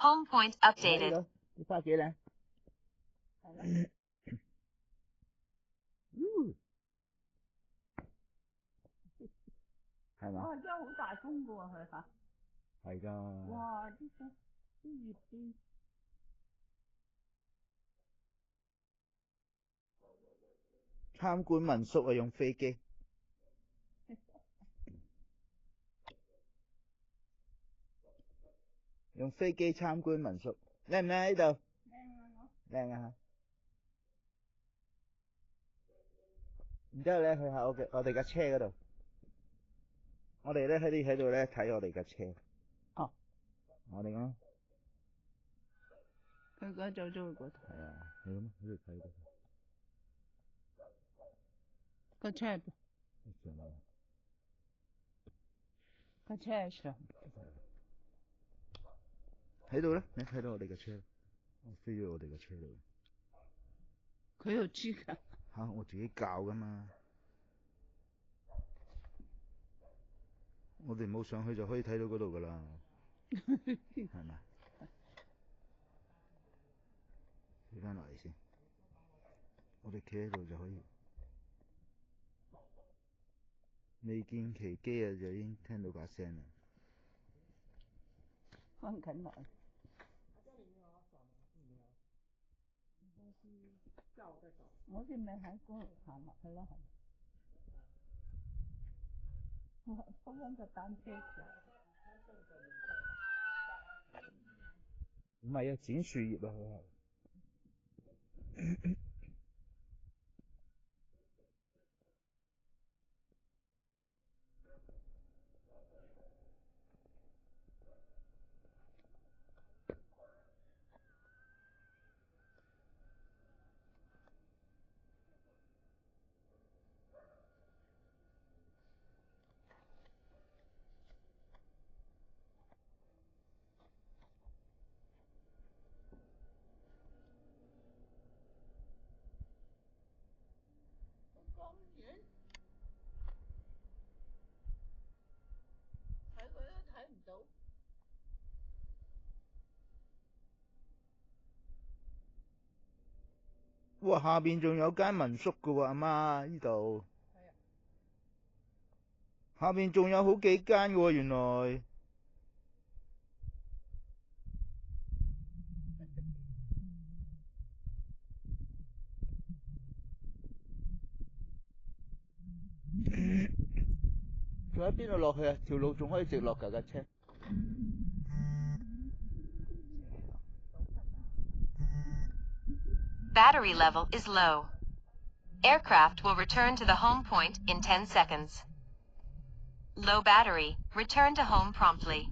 Home point updated. 啲花幾靚。係嘛？哇！真係好大風㗎喎，佢嚇。係㗎。哇！啲風啲葉啲。參觀民宿啊，用飛機。用飛機參觀民宿，靚唔靚喺度？靚啊！然之後咧，去下我哋架車嗰度。我哋咧喺度咧睇我哋架車。哦。我哋講。佢而家走咗去嗰度。係啊，係咁喺度睇到。個車喺邊？個車喺上。喺度咧，你睇到我哋嘅車，我飛咗我哋嘅車度。佢又知㗎。嚇！我自己教㗎嘛。我哋冇上去就可以睇到嗰度㗎啦，係咪？企翻落嚟先，我哋企喺度就可以。未見其機啊，就已經聽到把聲啦。翻緊來。我哋咪喺嗰度行落去咯，開緊個單車場。唔係啊，剪樹葉啊，佢係。哇！下邊仲有間民宿㗎喎，阿媽呢度。下邊仲有好幾間㗎喎，原來。仲喺邊度落去啊？條路仲可以直落㗎架車。Battery level is low. Aircraft will return to the home point in 10 seconds. Low battery, return to home promptly.